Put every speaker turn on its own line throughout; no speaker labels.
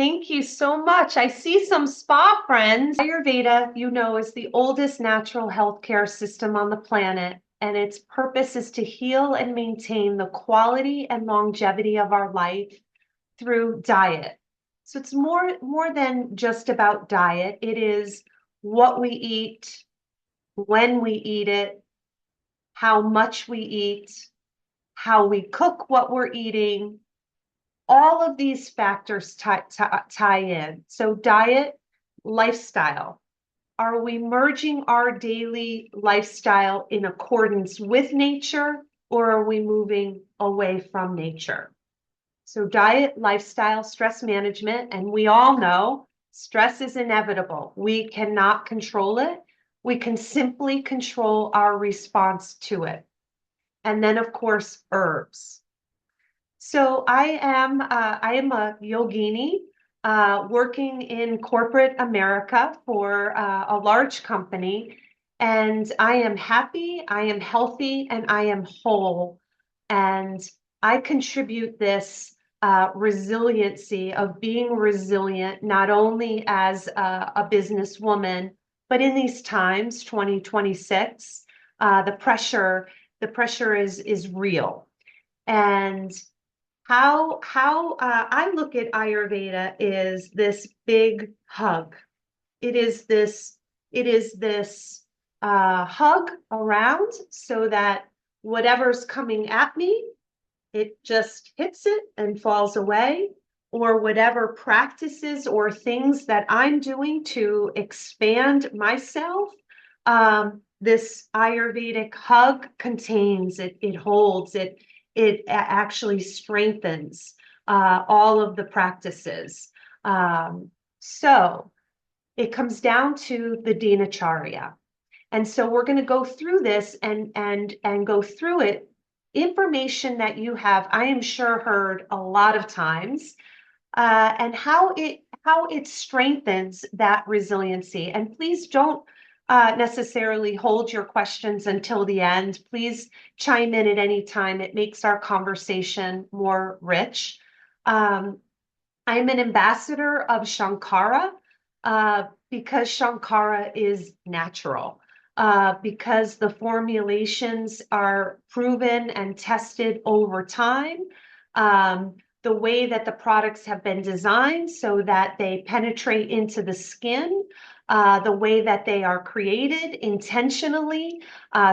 Thank you so much. I see some spa friends. Ayurveda, is the oldest natural healthcare system on the planet, and its purpose is to heal and maintain the quality and longevity of our life through diet. So it's more than just about diet. It is what we eat, when we eat it, how much we eat, how we cook what we're eating. All of these factors tie in. So diet, lifestyle. Are we merging our daily lifestyle in accordance with nature, or are we moving away from nature? So diet, lifestyle, stress management, and we all know stress is inevitable. We cannot control it. We can simply control our response to it. And then, of course, herbs. So I am a yogini working in corporate America for a large company, and I am happy, I am healthy, and I am whole. And I contribute this resiliency of being resilient, not only as a businesswoman, but in these times, 2026, the pressure is real. And how I look at Ayurveda is this big hug. It is this hug around so that whatever's coming at me, it just hits it and falls away, or whatever practices or things that I'm doing to expand myself. This Ayurvedic hug contains it, it holds it, it actually strengthens all of the practices. So it comes down to the dinacharya. And so we're going to go through this and go through it. Information that you have, I am sure, heard a lot of times, and how it strengthens that resiliency. And please don't necessarily hold your questions until the end. Please chime in at any time. It makes our conversation more rich. I'm an ambassador of Shankara because Shankara is natural, because the formulations are proven and tested over time. The way that the products have been designed so that they penetrate into the skin, the way that they are created intentionally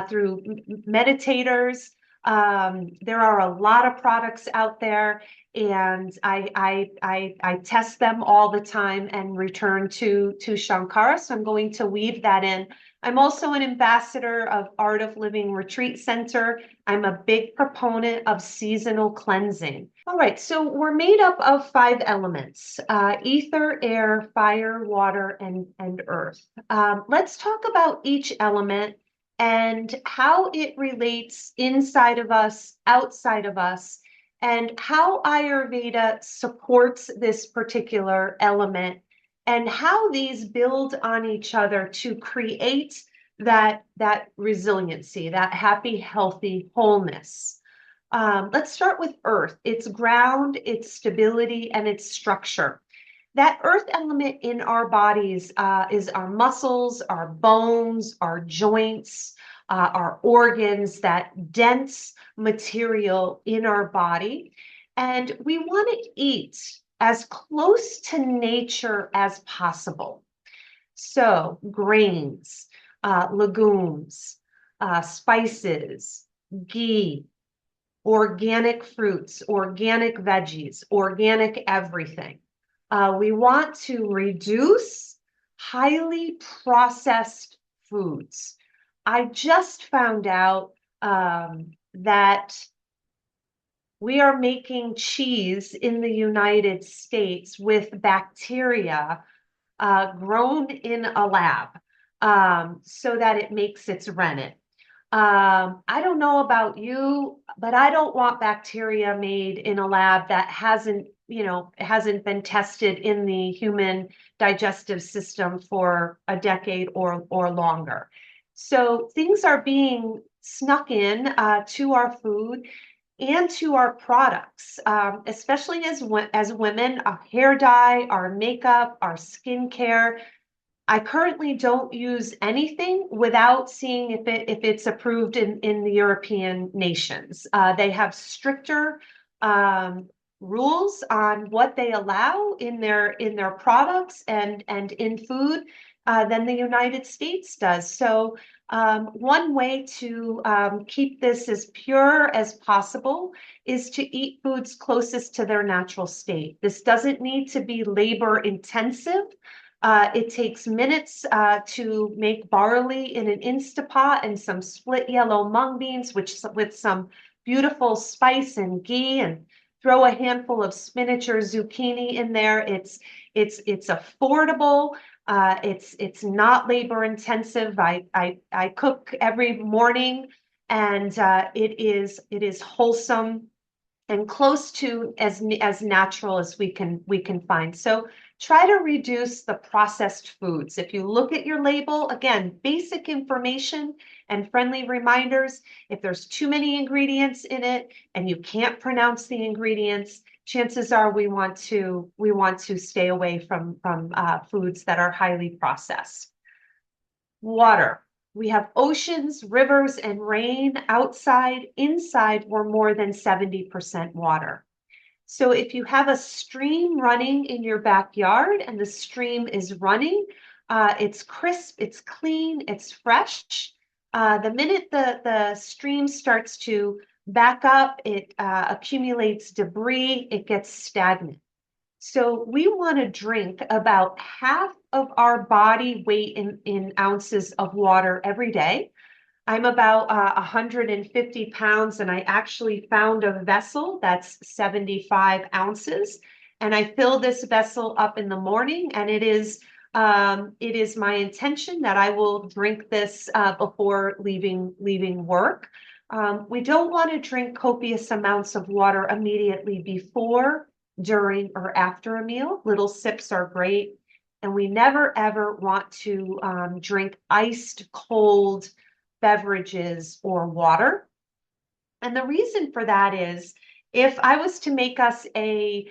through meditators. There are a lot of products out there, and I test them all the time and return to Shankara. So I'm going to weave that in. I'm also an ambassador of Art of Living Retreat Center. I'm a big proponent of seasonal cleansing. All right, so we're made up of 5 elements: ether, air, fire, water, and earth. Let's talk about each element and how it relates inside of us, outside of us, and how Ayurveda supports this particular element, and how these build on each other to create that resiliency, that happy, healthy wholeness. Let's start with earth, its ground, its stability, and its structure. That earth element in our bodies is our muscles, our bones, our joints, our organs, that dense material in our body. And we want to eat as close to nature as possible. So grains, legumes, spices, ghee, organic fruits, organic veggies, organic everything. We want to reduce highly processed foods. I just found out that we are making cheese in the United States with bacteria grown in a lab so that it makes its rennet. I don't know about you, but I don't want bacteria made in a lab that hasn't been tested in the human digestive system for a decade or longer. So things are being snuck in to our food. and to our products, especially as women, our hair dye, our makeup, our skincare. I currently don't use anything without seeing if it's approved in the European nations. They have stricter rules on what they allow in their products and in food than the United States does. So one way to keep this as pure as possible is to eat foods closest to their natural state. This doesn't need to be labor intensive. It takes minutes to make barley in an Instapot and some split yellow mung beans, which with some beautiful spice and ghee, and throw a handful of spinach or zucchini in there. It's affordable. It's not labor intensive. I cook every morning, and it is wholesome and close to as natural as we can find. So try to reduce the processed foods. If you look at your label, again, basic information and friendly reminders. If there's too many ingredients in it and you can't pronounce the ingredients, chances are we want to stay away from foods that are highly processed. Water. We have oceans, rivers, and rain outside. Inside, we're more than 70% water. So if you have a stream running in your backyard and the stream is running, it's crisp, it's clean, it's fresh. The minute the stream starts to back up, it accumulates debris, it gets stagnant. So we want to drink about half of our body weight in ounces of water every day. I'm about 150 pounds, and I actually found a vessel that's 75 ounces. And I fill this vessel up in the morning, and it is my intention that I will drink this before leaving work. We don't want to drink copious amounts of water immediately before, during, or after a meal. Little sips are great. And we never, ever want to drink iced cold beverages or water. And the reason for that is if I was to make us a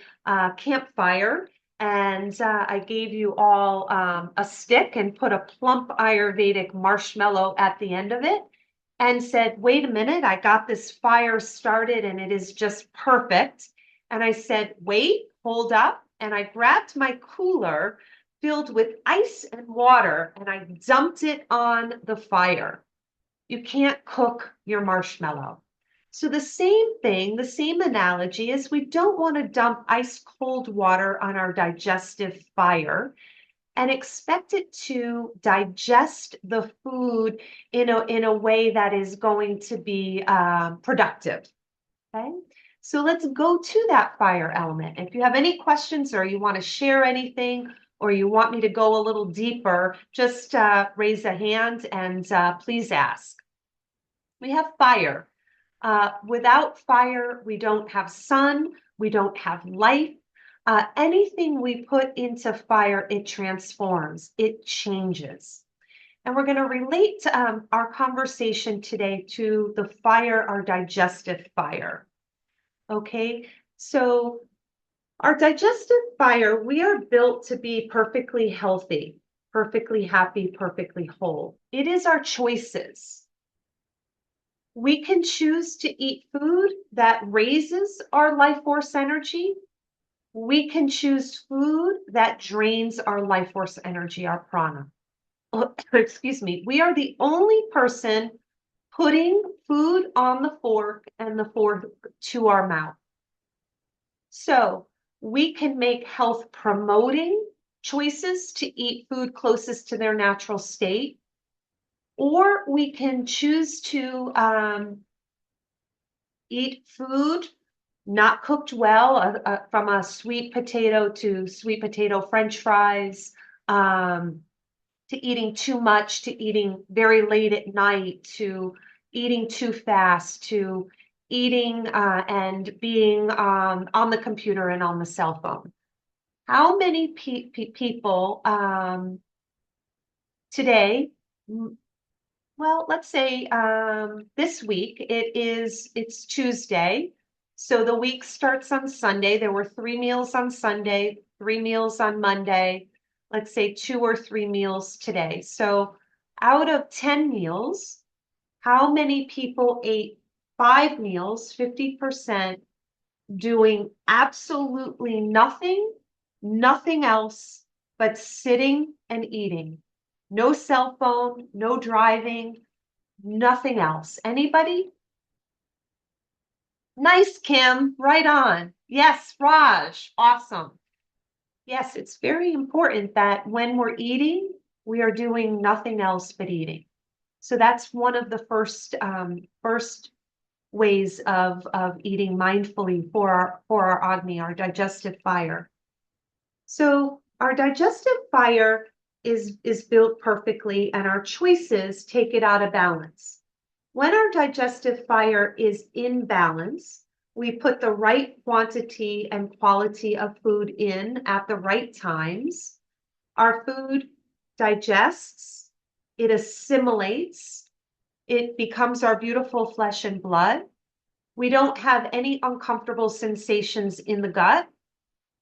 campfire and I gave you all a stick and put a plump Ayurvedic marshmallow at the end of it and said, wait a minute, I got this fire started and it is just perfect. And I said, wait, hold up. And I grabbed my cooler filled with ice and water and I dumped it on the fire. You can't cook your marshmallow. So the same thing, the same analogy is we don't want to dump ice cold water on our digestive fire and expect it to digest the food in a way that is going to be productive. Okay, so let's go to that fire element. If you have any questions or you want to share anything or you want me to go a little deeper, just raise a hand and please ask. We have fire. Without fire, we don't have sun, we don't have life. Anything we put into fire, it transforms, it changes. And we're going to relate our conversation today to the fire, our digestive fire. Okay, so our digestive fire, we are built to be perfectly healthy, perfectly happy, perfectly whole. It is our choices. We can choose to eat food that raises our life force energy. We can choose food that drains our life force energy, our prana. Excuse me. We are the only person putting food on the fork and the fork to our mouth. So we can make health promoting choices to eat food closest to their natural state. Or we can choose to eat food not cooked well, from a sweet potato to sweet potato French fries, to eating too much, to eating very late at night, to eating too fast, to eating and being on the computer and on the cell phone. How many people today, well, let's say this week, it's Tuesday. So the week starts on Sunday. There were 3 meals on Sunday, 3 meals on Monday, let's say 2 or 3 meals today. So out of 10 meals, how many people ate 5 meals, 50%, doing absolutely nothing, nothing else but sitting and eating? No cell phone, no driving, nothing else. Anybody? Nice, Kim. Right on. Yes, Raj. Awesome. Yes, it's very important that when we're eating, we are doing nothing else but eating. So that's one of the first ways of eating mindfully for our Agni, our digestive fire. So our digestive fire is built perfectly, and our choices take it out of balance. When our digestive fire is in balance, we put the right quantity and quality of food in at the right times. Our food digests, it assimilates, it becomes our beautiful flesh and blood. We don't have any uncomfortable sensations in the gut.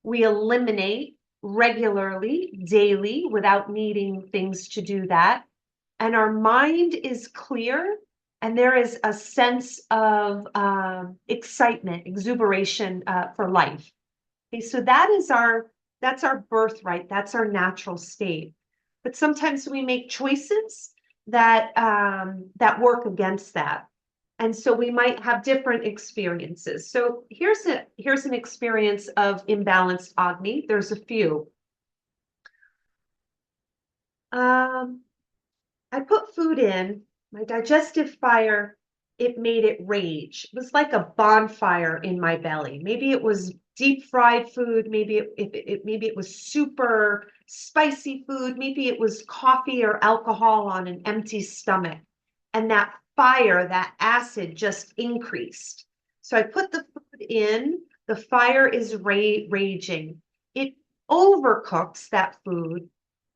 We eliminate regularly, daily, without needing things to do that. And our mind is clear, and there is a sense of excitement, exuberation for life. Okay, so that's our birthright, that's our natural state. But sometimes we make choices that that work against that. And so we might have different experiences. So here's an experience of imbalanced Agni. There's a few. I put food in, my digestive fire, it made it rage. It was like a bonfire in my belly. Maybe it was deep fried food, maybe maybe it was super spicy food, maybe it was coffee or alcohol on an empty stomach. And that fire, that acid just increased. So I put the food in, the fire is raging. It overcooks that food,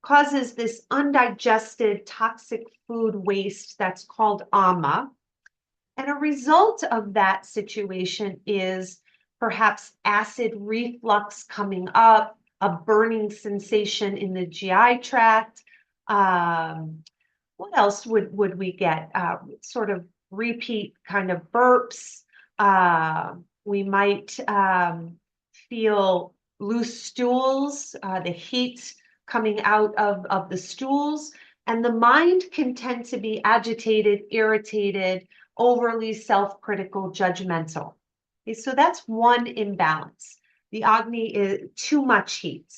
causes this undigested toxic food waste that's called ama. And a result of that situation is perhaps acid reflux coming up, a burning sensation in the GI tract. What else would we get? Sort of repeat kind of burps. We might feel loose stools, the heat coming out of the stools, and the mind can tend to be agitated, irritated, overly self-critical, judgmental. Okay, so that's one imbalance. The Agni is too much heat.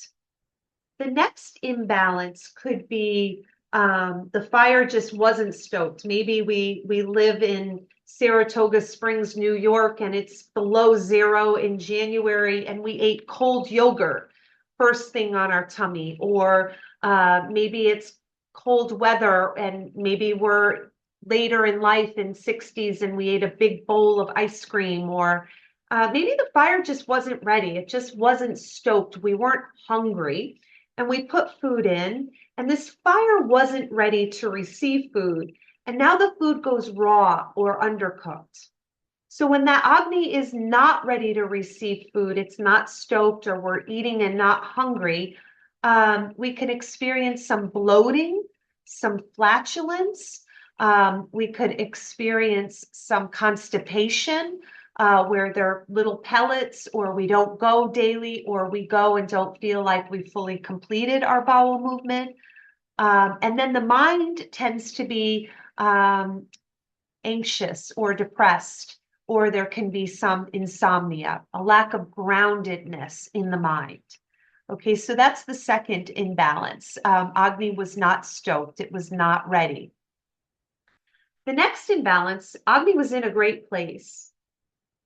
The next imbalance could be the fire just wasn't stoked. Maybe we live in Saratoga Springs, New York, and it's below 0 in January, and we ate cold yogurt first thing on our tummy, or maybe it's cold weather, and maybe we're later in life in 60s and we ate a big bowl of ice cream, or maybe the fire just wasn't ready. It just wasn't stoked. We weren't hungry, and we put food in, and this fire wasn't ready to receive food. And now the food goes raw or undercooked. So when that Agni is not ready to receive food, it's not stoked, or we're eating and not hungry, we can experience some bloating, some flatulence. We could experience some constipation, where there are little pellets, or we don't go daily, or we go and don't feel like we fully completed our bowel movement. And then the mind tends to be anxious or depressed, or there can be some insomnia, a lack of groundedness in the mind. Okay, so that's the second imbalance. Agni was not stoked, it was not ready. The next imbalance, Agni was in a great place.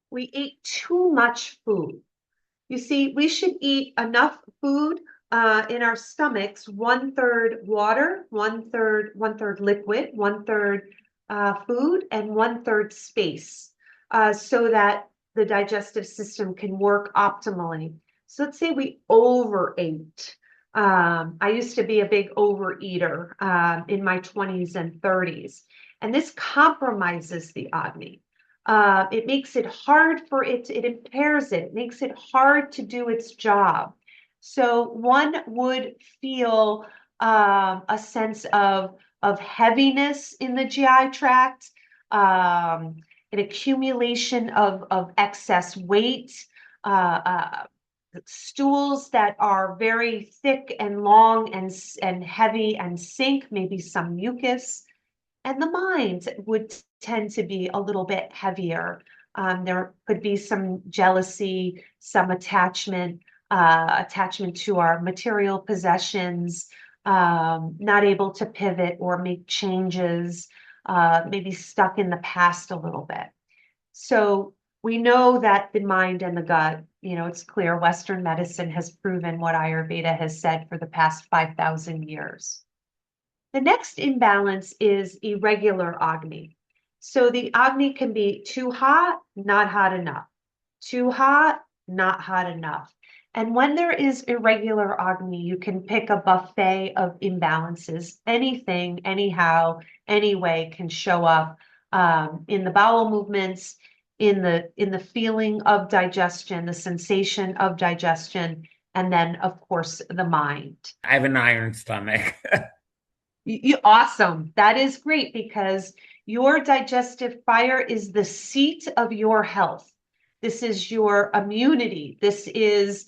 We ate too much food. You see, we should eat enough food in our stomachs, 1/3 water, one third liquid, 1/3 food, and 1/3 space, so that the digestive system can work optimally. So let's say we overate. I used to be a big overeater in my 20s and 30s, and this compromises the Agni. It makes it hard for it impairs it makes it hard to do its job. So one would feel a sense of heaviness in the GI tract, an accumulation of excess weight, uh, uh, stools that are very thick and long and heavy and sink, maybe some mucus, and the mind would tend to be a little bit heavier. There could be some jealousy, some attachment to our material possessions, not able to pivot or make changes, maybe stuck in the past a little bit. So we know that the mind and the gut, it's clear Western medicine has proven what Ayurveda has said for the past 5,000 years. The next imbalance is irregular Agni. So the Agni can be too hot, not hot enough, too hot, not hot enough. And when there is irregular Agni, you can pick a buffet of imbalances. Anything, anyhow, any way can show up in the bowel movements, in the feeling of digestion, the sensation of digestion, and then, of course, the mind.
I have an iron stomach.
Awesome. That is great because your digestive fire is the seat of your health. This is your immunity. This is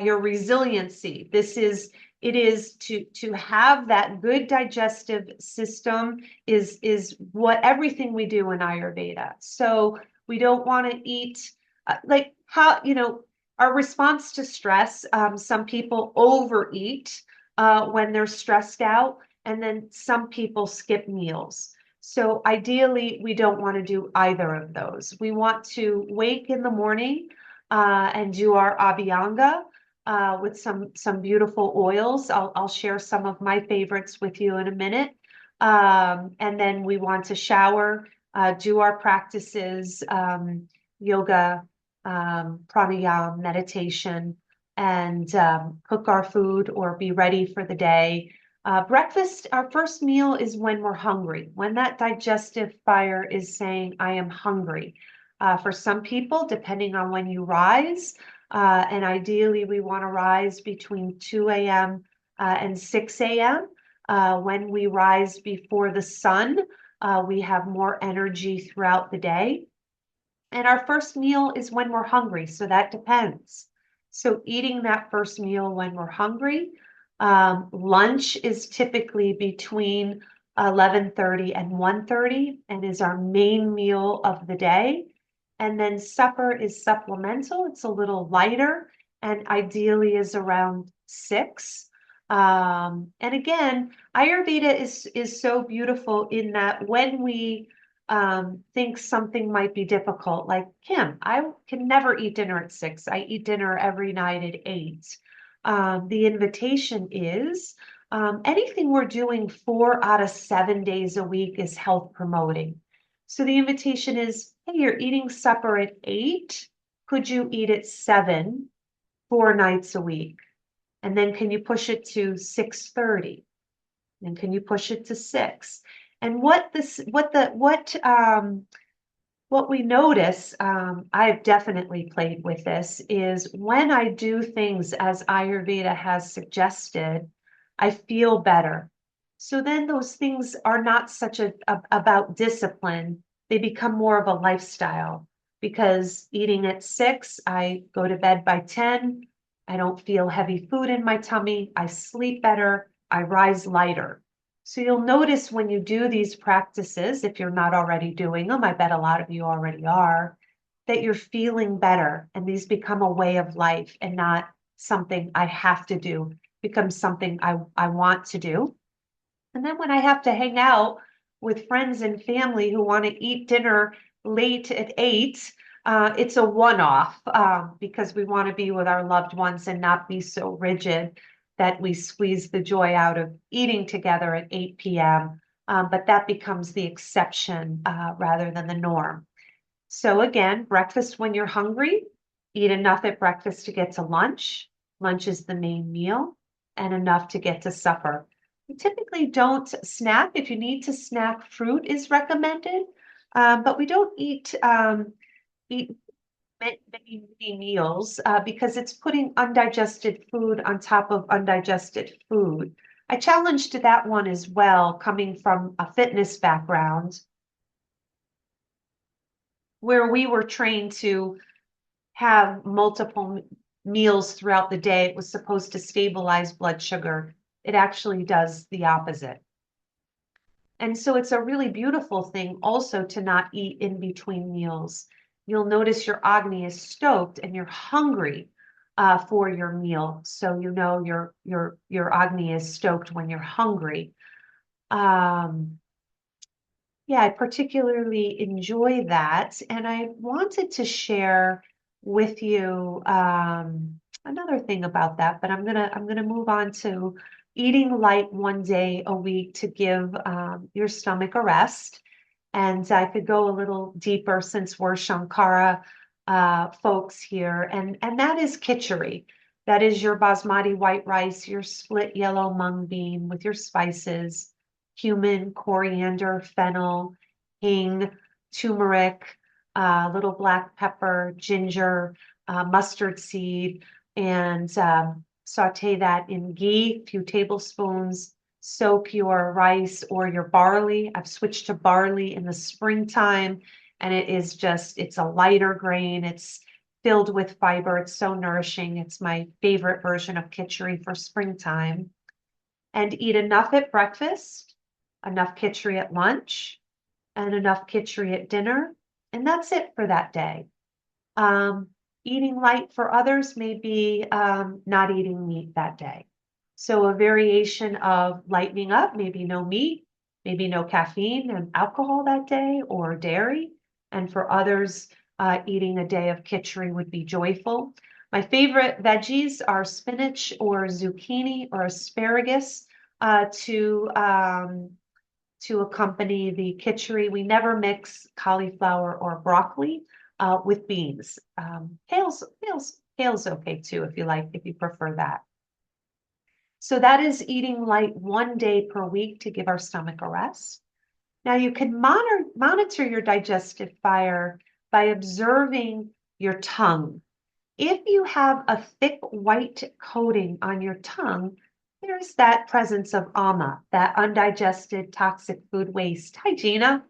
your resiliency. It is to have that good digestive system is what everything we do in Ayurveda. So we don't want to eat like how, our response to stress. Some people overeat when they're stressed out, and then some people skip meals. So ideally, we don't want to do either of those. We want to wake in the morning and do our abhyanga with some beautiful oils. I'll share some of my favorites with you in a minute. And then we want to shower, do our practices, yoga, pranayama, meditation, and cook our food or be ready for the day. Breakfast, our first meal is when we're hungry, when that digestive fire is saying, I am hungry. For some people, depending on when you rise, and ideally we want to rise between 2 a.m. And 6 a.m. When we rise before the sun, we have more energy throughout the day. And our first meal is when we're hungry, so that depends. So eating that first meal when we're hungry. Lunch is typically between 11:30 and 1:30 and is our main meal of the day. And then supper is supplemental. It's a little lighter and ideally is around 6. And again, Ayurveda is so beautiful in that when we think something might be difficult, like Kim, I can never eat dinner at 6. I eat dinner every night at 8. The invitation is anything we're doing 4 out of 7 days a week is health promoting. So the invitation is, hey, you're eating supper at 8. Could you eat at 7, 4 nights a week? And then can you push it to 6:30? And can you push it to 6? And what we notice, I've definitely played with this, is when I do things as Ayurveda has suggested, I feel better. So then those things are not such about discipline. They become more of a lifestyle because eating at 6, I go to bed by 10. I don't feel heavy food in my tummy. I sleep better. I rise lighter. So you'll notice when you do these practices, if you're not already doing them, I bet a lot of you already are, that you're feeling better. And these become a way of life and not something I have to do, becomes something I want to do. And then when I have to hang out with friends and family who want to eat dinner late at 8, it's a one-off because we want to be with our loved ones and not be so rigid that we squeeze the joy out of eating together at 8 p.m. But that becomes the exception rather than the norm. So again, breakfast when you're hungry, eat enough at breakfast to get to lunch. Lunch is the main meal and enough to get to supper. You typically don't snack. If you need to snack, fruit is recommended. But we don't eat many meals because it's putting undigested food on top of undigested food. I challenged that one as well, coming from a fitness background where we were trained to have multiple meals throughout the day. It was supposed to stabilize blood sugar. It actually does the opposite. And so it's a really beautiful thing also to not eat in between meals. You'll notice your agni is stoked and you're hungry for your meal. So you know your agni is stoked when you're hungry. Um, yeah, I particularly enjoy that. And I wanted to share with you another thing about that, but I'm gonna move on to eating light one day a week to give your stomach a rest. And I could go a little deeper since we're Shankara folks here, and that is khichdi. That is your basmati white rice, your split yellow mung bean with your spices, cumin, coriander, fennel, hing, turmeric, little black pepper, ginger, mustard seed, and saute that in ghee, a few tablespoons. Soak your rice or your barley. I've switched to barley in the springtime, and it is just, it's a lighter grain. It's filled with fiber. It's so nourishing. It's my favorite version of khichdi for springtime. And eat enough at breakfast, enough khichdi at lunch, and enough khichdi at dinner. And that's it for that day. Um, Eating light for others may be not eating meat that day. So a variation of lightening up, maybe no meat, maybe no caffeine and alcohol that day or dairy. And for others, eating a day of khichdi would be joyful. My favorite veggies are spinach or zucchini or asparagus to accompany the khichdi. We never mix cauliflower or broccoli with beans. Kale's okay too if you like, if you prefer that. So that is eating light one day per week to give our stomach a rest. Now you can monitor your digestive fire by observing your tongue. If you have a thick white coating on your tongue, there's that presence of ama, that undigested toxic food waste. Hi, Gina.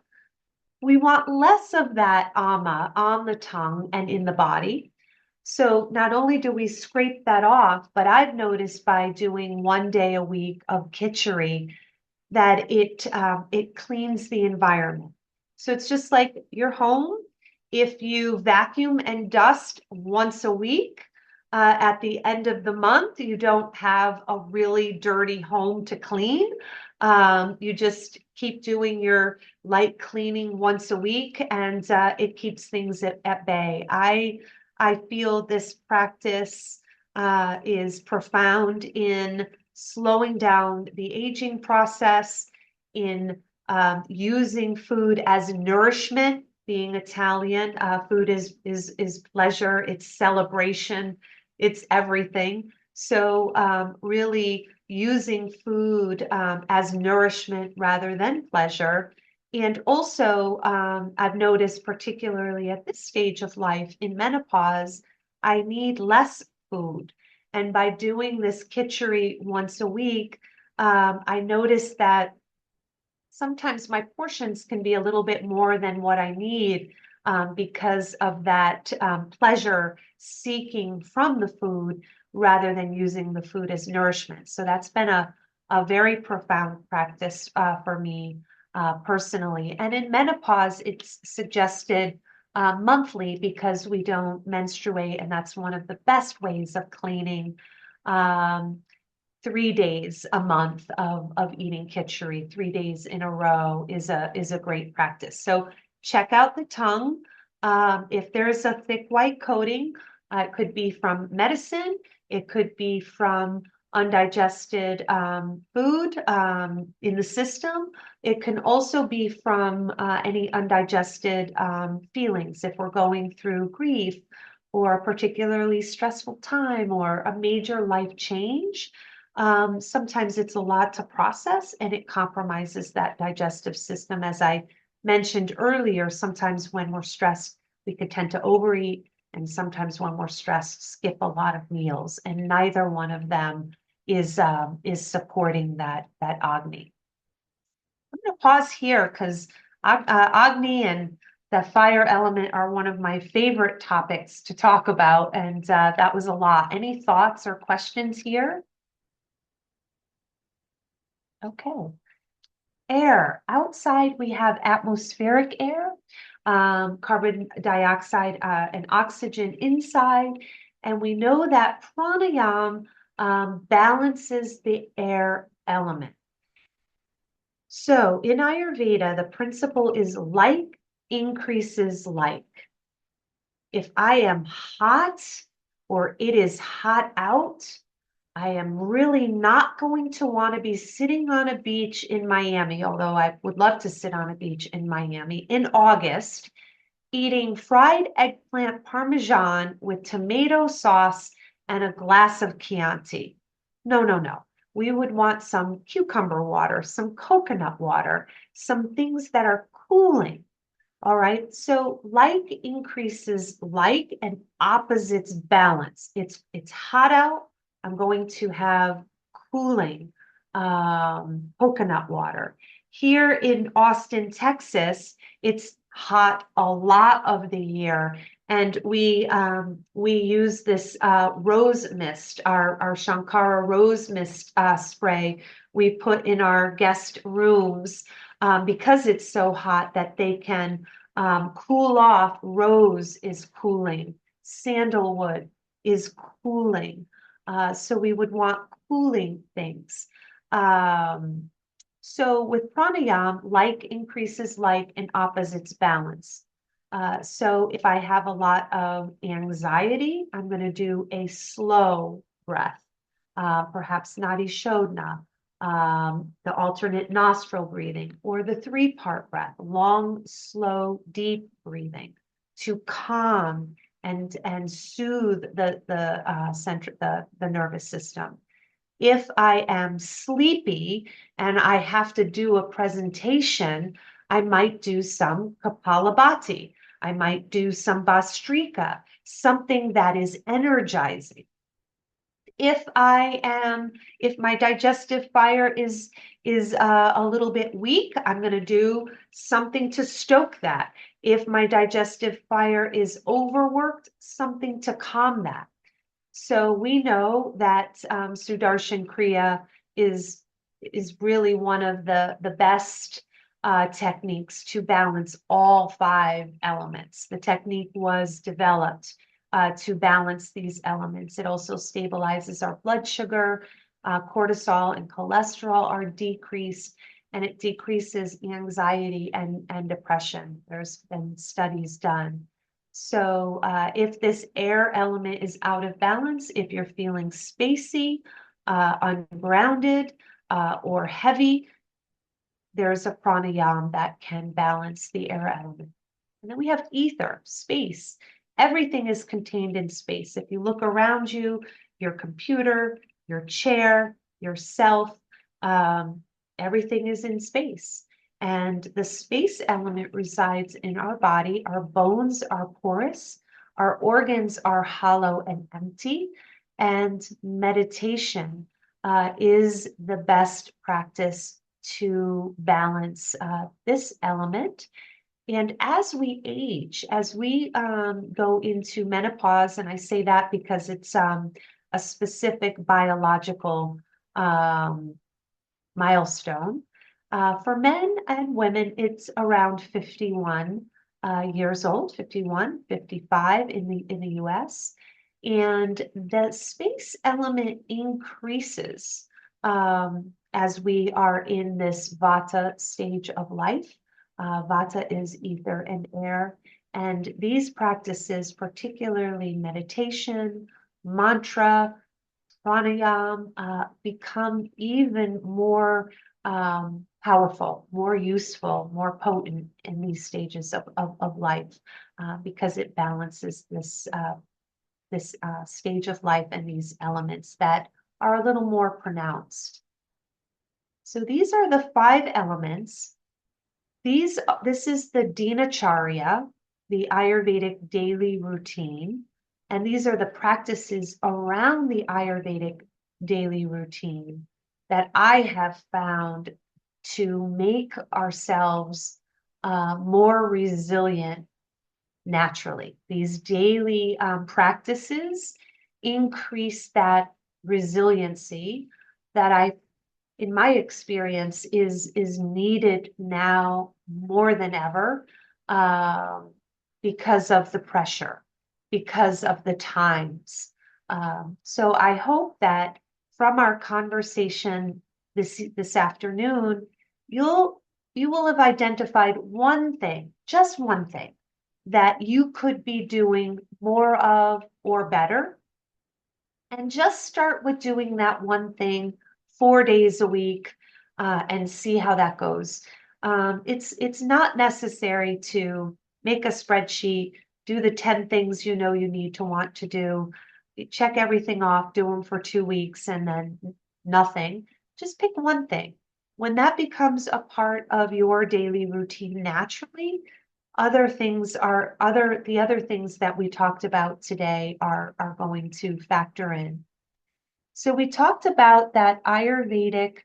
We want less of that ama on the tongue and in the body. So not only do we scrape that off, but I've noticed by doing one day a week of khichdi that it cleans the environment. So it's just like your home. If you vacuum and dust once a week, at the end of the month, you don't have a really dirty home to clean. You just keep doing your light cleaning once a week, and it keeps things at bay. I feel this practice is profound in slowing down the aging process, in using food as nourishment. Being Italian, food is pleasure, it's celebration, it's everything. So really using food as nourishment rather than pleasure. And also, I've noticed, particularly at this stage of life in menopause, I need less food. And by doing this khichdi once a week, I notice that sometimes my portions can be a little bit more than what I need because of that pleasure seeking from the food rather than using the food as nourishment. So that's been a very profound practice for me personally. And in menopause, it's suggested monthly because we don't menstruate, and that's one of the best ways of cleaning. 3 days a month of eating khichdi, 3 days in a row is a great practice. So check out the tongue. If there's a thick white coating, it could be from medicine, it could be from undigested food in the system. It can also be from any undigested feelings if we're going through grief or a particularly stressful time or a major life change. Sometimes it's a lot to process and it compromises that digestive system, as I mentioned earlier, sometimes when we're stressed, we could tend to overeat, and sometimes when we're stressed, skip a lot of meals, and neither one of them is supporting that Agni. I'm going to pause here because Agni and the fire element are one of my favorite topics to talk about, and that was a lot. Any thoughts or questions here? Okay. Air. Outside, we have atmospheric air, carbon dioxide, and oxygen inside. And we know that pranayama balances the air element. So in Ayurveda, the principle is like increases like. If I am hot or it is hot out, I am really not going to want to be sitting on a beach in Miami, although I would love to sit on a beach in Miami in August, eating fried eggplant parmesan with tomato sauce and a glass of Chianti. No, no, no. We would want some cucumber water, some coconut water, some things that are cooling. All right. So like increases like and opposites balance. It's hot out. I'm going to have cooling coconut water. Here in Austin, Texas, it's hot a lot of the year. And we use this rose mist, our Shankara rose mist spray we put in our guest rooms because it's so hot that they can cool off. Rose is cooling. Sandalwood is cooling. So we would want cooling things. So with pranayama, like increases like and opposites balance. So if I have a lot of anxiety, I'm going to do a slow breath, perhaps nadi shodhana, the alternate nostril breathing, or the three-part breath, long, slow, deep breathing to calm and soothe the nervous system. If I am sleepy and I have to do a presentation, I might do some Kapalabhati. I might do some Bhastrika, something that is energizing. If my digestive fire is a little bit weak, I'm going to do something to stoke that. If my digestive fire is overworked, something to calm that. So we know that Sudarshan Kriya is really one of the best techniques to balance all 5 elements. The technique was developed to balance these elements. It also stabilizes our blood sugar, cortisol and cholesterol are decreased, and it decreases anxiety and depression. There's been studies done. So if this air element is out of balance, if you're feeling spacey, ungrounded, or heavy, there's a pranayama that can balance the air element. And then we have ether, space. Everything is contained in space. If you look around you, your computer, your chair, yourself, everything is in space. And the space element resides in our body. Our bones are porous. Our organs are hollow and empty. And meditation is the best practice to balance this element. And as we age, as we go into menopause, and I say that because it's a specific biological milestone. For men and women, it's around 51 years old, 51, 55 in the US. And the space element increases as we are in this Vata stage of life. Vata is ether and air. And these practices, particularly meditation, mantra, pranayama, become even more powerful, more useful, more potent in these stages of life because it balances this stage of life and these elements that are a little more pronounced. So these are the 5 elements. This is the Dinacharya, the Ayurvedic daily routine. And these are the practices around the Ayurvedic daily routine that I have found to make ourselves more resilient naturally. These daily practices increase that resiliency that in my experience, is needed now more than ever, because of the pressure, because of the times. So I hope that from our conversation this afternoon, you will have identified one thing, just one thing, that you could be doing more of or better, and just start with doing that one thing 4 days a week, and see how that goes. It's not necessary to make a spreadsheet, do the 10 things you know you need to want to do, check everything off, do them for 2 weeks, and then nothing. Just pick one thing. When that becomes a part of your daily routine naturally, the other things that we talked about today are going to factor in. So we talked about that Ayurvedic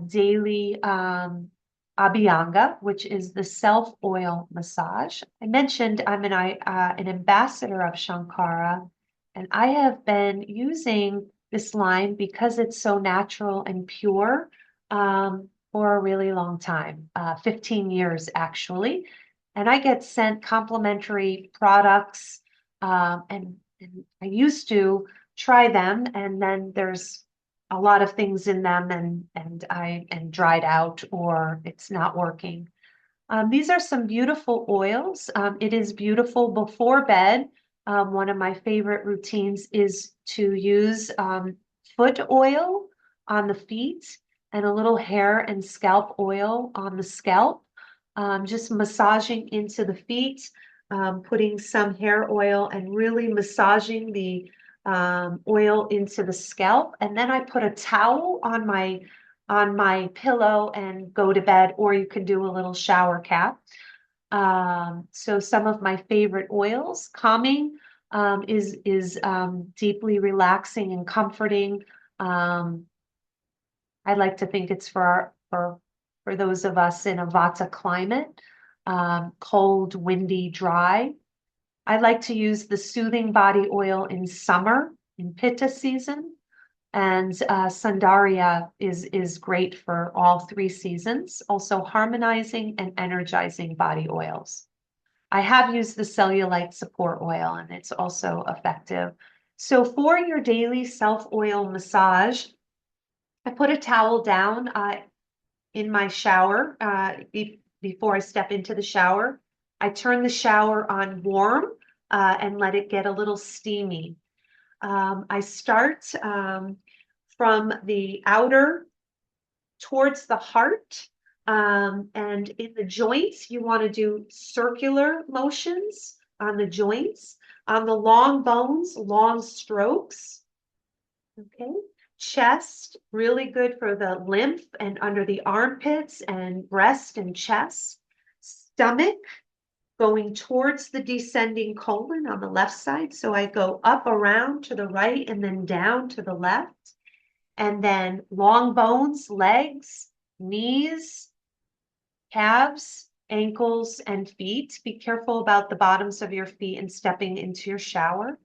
daily Abhyanga, which is the self oil massage. I mentioned I'm an ambassador of Shankara, and I have been using this line because it's so natural and pure, for a really long time, 15 years actually. And I get sent complimentary products, and I used to try them, and then there's a lot of things in them, and I am dried out or it's not working. These are some beautiful oils. It is beautiful before bed. One of my favorite routines is to use foot oil on the feet and a little hair and scalp oil on the scalp, just massaging into the feet, putting some hair oil and really massaging the oil into the scalp. And then I put a towel on my pillow and go to bed, or you can do a little shower cap. So some of my favorite oils, calming, is deeply relaxing and comforting. I like to think it's for those of us in a Vata climate, cold, windy, dry. I like to use the soothing body oil in summer, in Pitta season, and Sundaria is great for all 3 seasons, also harmonizing and energizing body oils. I have used the cellulite support oil, and it's also effective. So for your daily self oil massage, I put a towel down in my shower before I step into the shower. I turn the shower on warm, and let it get a little steamy. I start from the outer towards the heart. And in the joints, you want to do circular motions on the joints. On the long bones, long strokes. Okay. Chest, really good for the lymph and under the armpits and breast and chest. Stomach, going towards the descending colon on the left side. So I go up around to the right and then down to the left. And then long bones, legs, knees, calves, ankles, and feet. Be careful about the bottoms of your feet and stepping into your shower.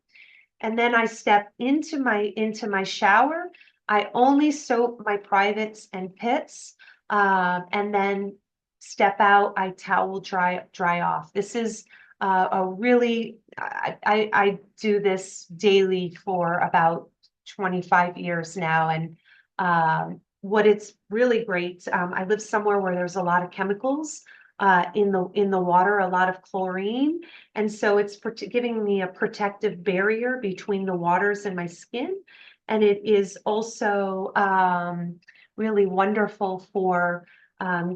And then I step into my shower. I only soap my privates and pits, and then step out. I towel dry off. This is a really I do this daily for about 25 years now, and what it's really great. I live somewhere where there's a lot of chemicals in the water, a lot of chlorine. And so it's giving me a protective barrier between the waters and my skin. And it is also really wonderful for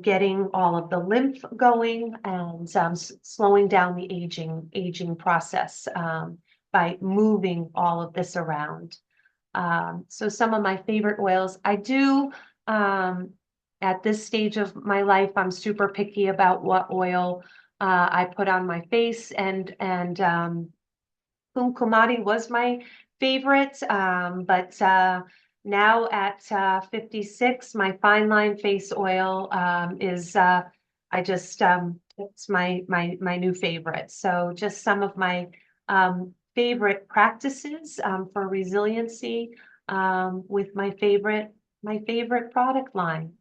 getting all of the lymph going, and slowing down the aging process, by moving all of this around. So some of my favorite oils, I do at this stage of my life, I'm super picky about what oil I put on my face, and Kumkumadi was my favorite, but now at 56, my fine line face oil is I just it's my new favorite. So just some of my favorite practices for resiliency with my favorite product line.